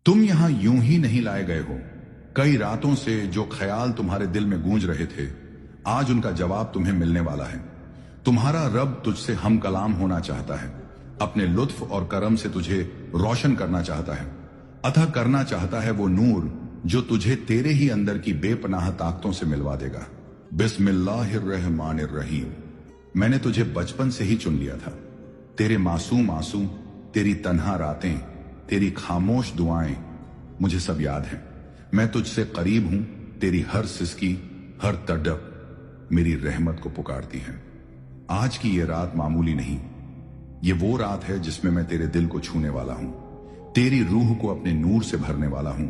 तुम यहां यूं ही नहीं लाए गए हो। कई रातों से जो ख्याल तुम्हारे दिल में गूंज रहे थे, आज उनका जवाब तुम्हें मिलने वाला है। तुम्हारा रब तुझसे हम कलाम होना चाहता है, अपने लुत्फ और करम से तुझे रोशन करना चाहता है, अतः करना चाहता है वो नूर जो तुझे तेरे ही अंदर की बेपनाह ताकतों से मिलवा देगा। बिस्मिल्लाहिर्रहमानिर्रहीम। मैंने तुझे बचपन से ही चुन लिया था। तेरे मासूम आंसू, तेरी तन्हा रातें, तेरी खामोश दुआएं मुझे सब याद है। मैं तुझसे करीब हूं। तेरी हर सिसकी, हर तड़प मेरी रहमत को पुकारती है। आज की ये रात मामूली नहीं, ये वो रात है जिसमें मैं तेरे दिल को छूने वाला हूं, तेरी रूह को अपने नूर से भरने वाला हूं,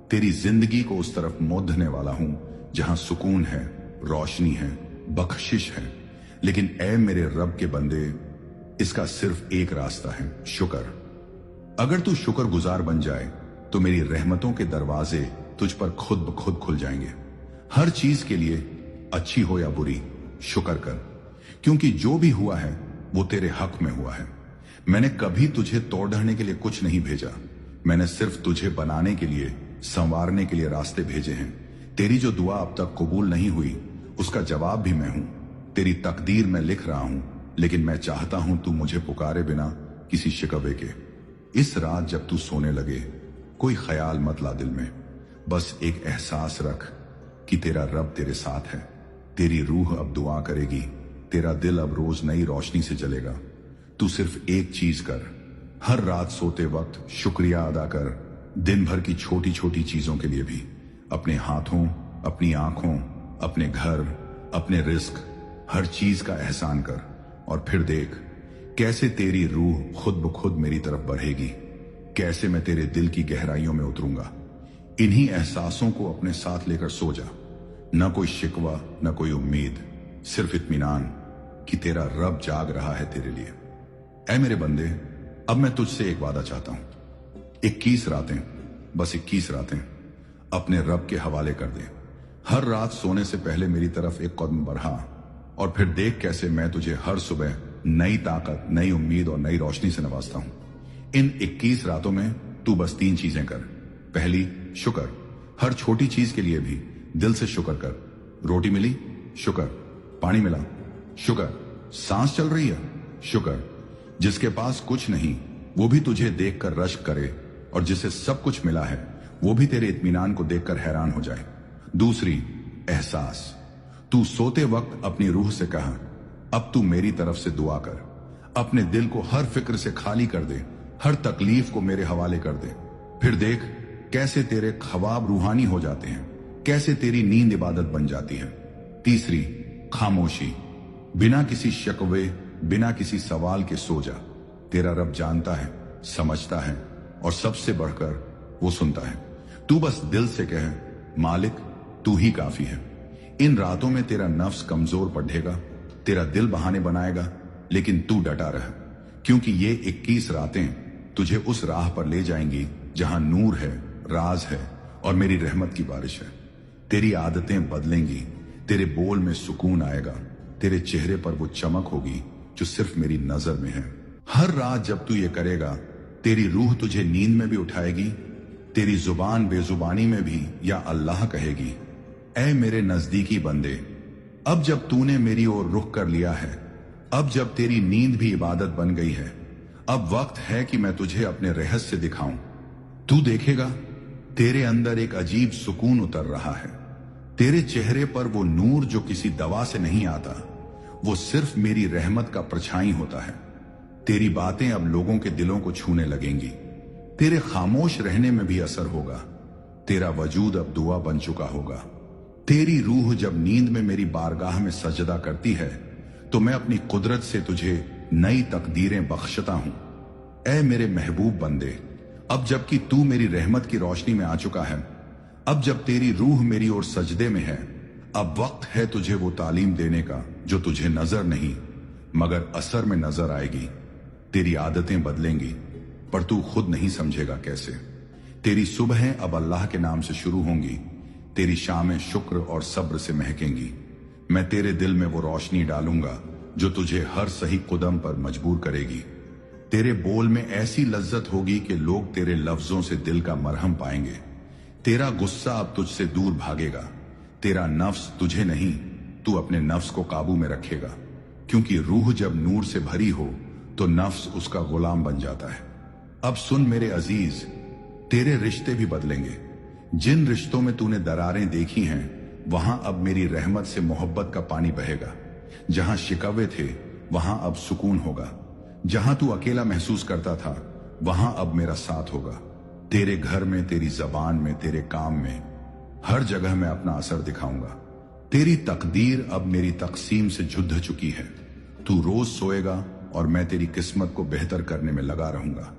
तेरी जिंदगी को उस तरफ मोड़ने वाला हूं जहां सुकून है, रोशनी है, बख्शिश है। लेकिन ऐ मेरे रब के बंदे, इसका सिर्फ एक रास्ता है, शुक्र। अगर तू शुक्रगुजार बन जाए तो मेरी रहमतों के दरवाजे तुझ पर खुद ब खुद खुल जाएंगे। हर चीज के लिए, अच्छी हो या बुरी, शुक्र कर, क्योंकि जो भी हुआ है वो तेरे हक में हुआ है। मैंने कभी तुझे तोड़ ढाने के लिए कुछ नहीं भेजा, मैंने सिर्फ तुझे बनाने के लिए, संवारने के लिए रास्ते भेजे हैं। तेरी जो दुआ अब तक कबूल नहीं हुई, उसका जवाब भी मैं हूं। तेरी तकदीर में लिख रहा हूं, लेकिन मैं चाहता हूं तू मुझे पुकारे बिना किसी शिकवे के। इस रात जब तू सोने लगे, कोई ख्याल मत ला दिल में, बस एक एहसास रख कि तेरा रब तेरे साथ है। तेरी रूह अब दुआ करेगी, तेरा दिल अब रोज नई रोशनी से जलेगा। तू सिर्फ एक चीज कर, हर रात सोते वक्त शुक्रिया अदा कर, दिन भर की छोटी छोटी चीजों के लिए भी। अपने हाथों, अपनी आंखों, अपने घर, अपने रिस्क, हर चीज का एहसान कर, और फिर देख कैसे तेरी रूह खुद ब खुद मेरी तरफ बढ़ेगी, कैसे मैं तेरे दिल की गहराइयों में उतरूंगा। इन्हीं एहसासों को अपने साथ लेकर सो जा। न कोई शिकवा, न कोई उम्मीद, सिर्फ इत्मीनान कि तेरा रब जाग रहा है तेरे लिए। ऐ मेरे बंदे, अब मैं तुझसे एक वादा चाहता हूं। 21 रातें, बस 21 रातें अपने रब के हवाले कर दे। हर रात सोने से पहले मेरी तरफ एक कदम बढ़ा, और फिर देख कैसे मैं तुझे हर सुबह नई ताकत, नई उम्मीद और नई रोशनी से नवाजता हूं। इन 21 रातों में तू बस 3 चीजें कर। पहली, शुक्र। हर छोटी चीज के लिए भी दिल से शुक्र कर। रोटी मिली, शुक्र। पानी मिला, शुक्र। सांस चल रही है, शुक्र। जिसके पास कुछ नहीं, वो भी तुझे देखकर रश्क करे, और जिसे सब कुछ मिला है वो भी तेरे इत्मीनान को देखकर हैरान हो जाए। दूसरी, एहसास। तू सोते वक्त अपनी रूह से कहा, अब तू मेरी तरफ से दुआ कर। अपने दिल को हर फिक्र से खाली कर दे, हर तकलीफ को मेरे हवाले कर दे। फिर देख कैसे तेरे ख्वाब रूहानी हो जाते हैं, कैसे तेरी नींद इबादत बन जाती है। तीसरी, खामोशी। बिना किसी शिकवे, बिना किसी सवाल के सो जा। तेरा रब जानता है, समझता है, और सबसे बढ़कर वो सुनता है। तू बस दिल से कहे, मालिक तू ही काफी है। इन रातों में तेरा नफ्स कमजोर पड़ेगा, तेरा दिल बहाने बनाएगा, लेकिन तू डटा रह, क्योंकि ये 21 रातें तुझे उस राह पर ले जाएंगी जहां नूर है, राज है, और मेरी रहमत की बारिश है। तेरी आदतें बदलेंगी, तेरे बोल में सुकून आएगा, तेरे चेहरे पर वो चमक होगी जो सिर्फ मेरी नजर में है। हर रात जब तू ये करेगा, तेरी रूह तुझे नींद में भी उठाएगी, तेरी जुबान बेजुबानी में भी या अल्लाह कहेगी। ऐ मेरे नजदीकी बंदे, अब जब तूने मेरी ओर रुख कर लिया है, अब जब तेरी नींद भी इबादत बन गई है, अब वक्त है कि मैं तुझे अपने रहस्य दिखाऊं। तू देखेगा तेरे अंदर एक अजीब सुकून उतर रहा है। तेरे चेहरे पर वो नूर जो किसी दवा से नहीं आता, वो सिर्फ मेरी रहमत का परछाई होता है। तेरी बातें अब लोगों के दिलों को छूने लगेंगी, तेरे खामोश रहने में भी असर होगा। तेरा वजूद अब दुआ बन चुका होगा। तेरी रूह जब नींद में मेरी बारगाह में सजदा करती है, तो मैं अपनी कुदरत से तुझे नई तकदीरें बख्शता हूं। ऐ मेरे महबूब बंदे, अब जबकि तू मेरी रहमत की रोशनी में आ चुका है, अब जब तेरी रूह मेरी ओर सजदे में है, अब वक्त है तुझे वो तालीम देने का जो तुझे नजर नहीं मगर असर में नजर आएगी। तेरी आदतें बदलेंगी, पर तू खुद नहीं समझेगा कैसे। तेरी सुबहें अब अल्लाह के नाम से शुरू होंगी, तेरी शामें शुक्र और सब्र से महकेंगी। मैं तेरे दिल में वो रोशनी डालूंगा जो तुझे हर सही कदम पर मजबूर करेगी। तेरे बोल में ऐसी लज्जत होगी कि लोग तेरे लफ्जों से दिल का मरहम पाएंगे। तेरा गुस्सा अब तुझसे दूर भागेगा। तेरा नफ्स तुझे नहीं, तू अपने नफ्स को काबू में रखेगा, क्योंकि रूह जब नूर से भरी हो तो नफ्स उसका गुलाम बन जाता है। अब सुन मेरे अजीज, तेरे रिश्ते भी बदलेंगे। जिन रिश्तों में तूने दरारें देखी हैं, वहां अब मेरी रहमत से मोहब्बत का पानी बहेगा। जहां शिकवे थे वहां अब सुकून होगा। जहां तू अकेला महसूस करता था वहां अब मेरा साथ होगा। तेरे घर में, तेरी जबान में, तेरे काम में, हर जगह मैं अपना असर दिखाऊंगा। तेरी तकदीर अब मेरी तकसीम से जुड़ चुकी है। तू रोज सोएगा और मैं तेरी किस्मत को बेहतर करने में लगा रहूंगा।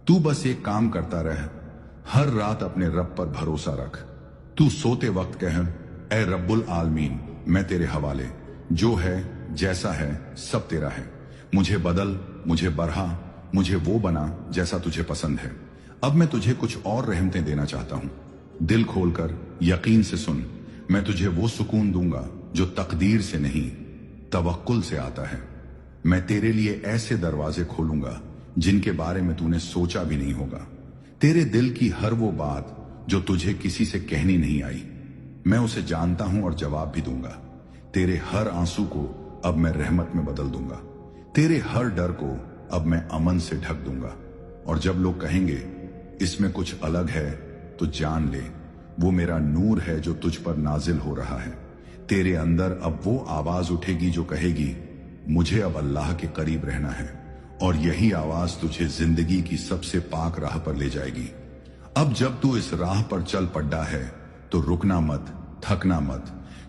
तू बस एक काम करता रह, हर रात अपने रब पर भरोसा रख। तू सोते वक्त कह, ए रब्बुल आलमीन, मैं तेरे हवाले, जो है जैसा है सब तेरा है। मुझे बदल, मुझे बढ़ा, मुझे वो बना जैसा तुझे पसंद है। अब मैं तुझे कुछ और रहमतें देना चाहता हूं। दिल खोलकर यकीन से सुन, मैं तुझे वो सुकून दूंगा जो तकदीर से नहीं, तवक्कुल से आता है। मैं तेरे लिए ऐसे दरवाजे खोलूंगा जिनके बारे में तूने सोचा भी नहीं होगा। तेरे दिल की हर वो बात जो तुझे किसी से कहनी नहीं आई, मैं उसे जानता हूं और जवाब भी दूंगा। तेरे हर आंसू को अब मैं रहमत में बदल दूंगा। तेरे हर डर को अब मैं अमन से ढक दूंगा। और जब लोग कहेंगे इसमें कुछ अलग है, तो जान ले वो मेरा नूर है जो तुझ पर नाजिल हो रहा है। तेरे अंदर अब वो आवाज उठेगी जो कहेगी मुझे अब अल्लाह के करीब रहना है, और यही आवाज तुझे जिंदगी की सबसे पाक राह पर ले जाएगी। अब जब तू इस राह पर चल पड़ा है तो रुकना मत, थकना मत,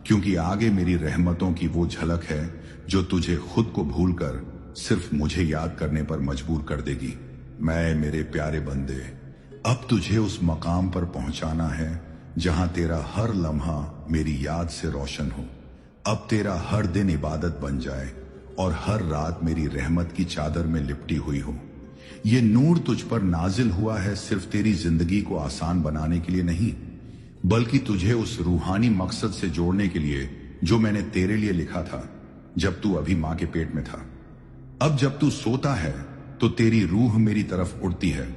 क्योंकि आगे मेरी रहमतों की वो झलक है जो तुझे खुद को भूलकर सिर्फ मुझे याद करने पर मजबूर कर देगी। मैं मेरे प्यारे बंदे, अब तुझे उस मकाम पर पहुंचाना है जहां तेरा हर लम्हा मेरी याद से रोशन हो। अब तेरा हर दिन इबादत बन जाए और हर रात मेरी रहमत की चादर में लिपटी हुई हो। ये नूर तुझ पर नाजिल हुआ है सिर्फ तेरी जिंदगी को आसान बनाने के लिए नहीं, बल्कि तुझे उस रूहानी मकसद से जोड़ने के लिए जो मैंने तेरे लिए लिखा था जब तू अभी मां के पेट में था। अब जब तू सोता है तो तेरी रूह मेरी तरफ उड़ती है,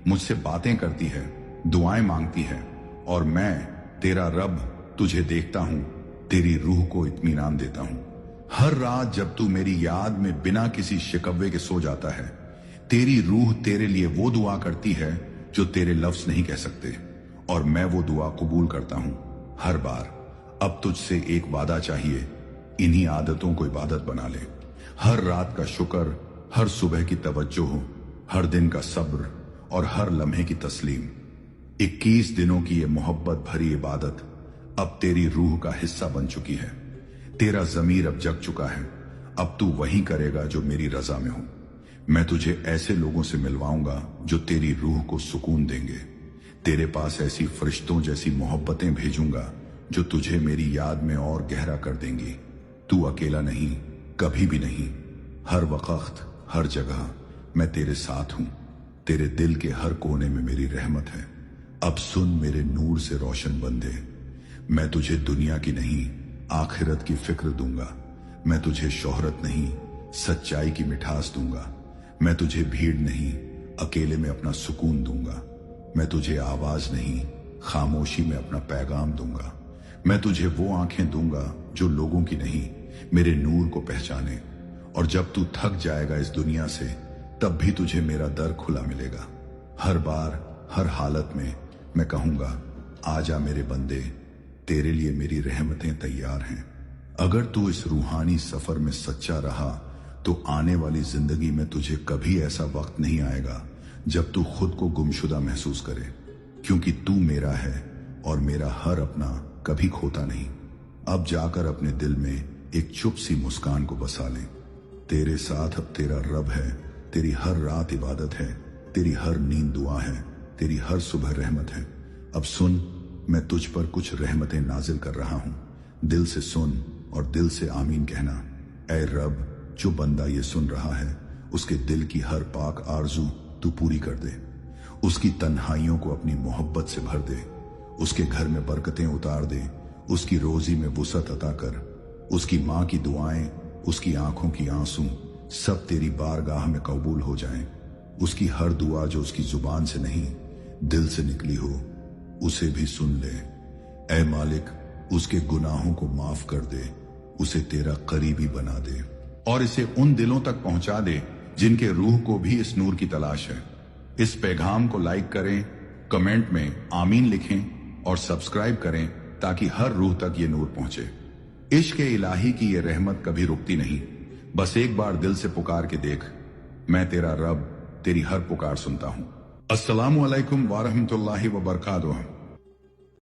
मुझसे बातें करती है, दुआएं मांगती है, और मैं तेरा रब तुझे देखता हूं, तेरी रूह को इत्मीनान देता हूं। हर रात जब तू मेरी याद में बिना किसी शिकवे के सो जाता है, तेरी रूह तेरे लिए वो दुआ करती है जो तेरे लफ्ज नहीं कह सकते, और मैं वो दुआ कबूल करता हूं हर बार। अब तुझसे एक वादा चाहिए, इन्हीं आदतों को इबादत बना ले। हर रात का शुक्र, हर सुबह की तवज्जो, हर दिन का सब्र और हर लम्हे की तस्लीम। 21 दिनों की ये मोहब्बत भरी इबादत अब तेरी रूह का हिस्सा बन चुकी है। तेरा जमीर अब जग चुका है। अब तू वही करेगा जो मेरी रजा में हो। मैं तुझे ऐसे लोगों से मिलवाऊंगा जो तेरी रूह को सुकून देंगे। तेरे पास ऐसी फरिश्तों जैसी मोहब्बतें भेजूंगा जो तुझे मेरी याद में और गहरा कर देंगी। तू अकेला नहीं, कभी भी नहीं। हर वक्त, हर जगह मैं तेरे साथ हूं। तेरे दिल के हर कोने में मेरी रहमत है। अब सुन मेरे नूर से रोशन बंदे, मैं तुझे दुनिया की नहीं, आखिरत की फिक्र दूंगा। मैं तुझे शोहरत नहीं, सच्चाई की मिठास दूंगा। मैं तुझे भीड़ नहीं, अकेले में अपना सुकून दूंगा। मैं तुझे आवाज नहीं, खामोशी में अपना पैगाम दूंगा। मैं तुझे वो आंखें दूंगा जो लोगों की नहीं, मेरे नूर को पहचाने। और जब तू थक जाएगा इस दुनिया से, तब भी तुझे मेरा दर खुला मिलेगा। हर बार, हर हालत में मैं कहूंगा, आजा मेरे बंदे, तेरे लिए मेरी रहमतें तैयार हैं। अगर तू इस रूहानी सफर में सच्चा रहा तो आने वाली जिंदगी में तुझे कभी ऐसा वक्त नहीं आएगा जब तू खुद को गुमशुदा महसूस करे, क्योंकि तू मेरा है और मेरा हर अपना कभी खोता नहीं। अब जाकर अपने दिल में एक चुप सी मुस्कान को बसा ले। तेरे साथ अब तेरा रब है। तेरी हर रात इबादत है, तेरी हर नींद दुआ है, तेरी हर सुबह रहमत है। अब सुन, मैं तुझ पर कुछ रहमतें नाजिल कर रहा हूं। दिल से सुन और दिल से आमीन कहना। ऐ रब, जो बंदा ये सुन रहा है उसके दिल की हर पाक आरजू तू पूरी कर दे। उसकी तन्हाइयों को अपनी मोहब्बत से भर दे। उसके घर में बरकतें उतार दे। उसकी रोजी में वुसअत अता कर। उसकी माँ की दुआएं, उसकी आंखों की आंसू सब तेरी बारगाह में कबूल हो जाएं। उसकी हर दुआ जो उसकी जुबान से नहीं दिल से निकली हो उसे भी सुन ले। ऐ मालिक, उसके गुनाहों को माफ कर दे, उसे तेरा करीबी बना दे और इसे उन दिलों तक पहुंचा दे जिनके रूह को भी इस नूर की तलाश है। इस पैगाम को लाइक करें, कमेंट में आमीन लिखें और सब्सक्राइब करें ताकि हर रूह तक ये नूर पहुंचे। इश्क इलाही की ये रहमत कभी रुकती नहीं। बस एक बार दिल से पुकार के देख, मैं तेरा रब तेरी हर पुकार सुनता हूं। अस्सलामु अलैकुम व रहमतुल्लाहि व बरकातुहू।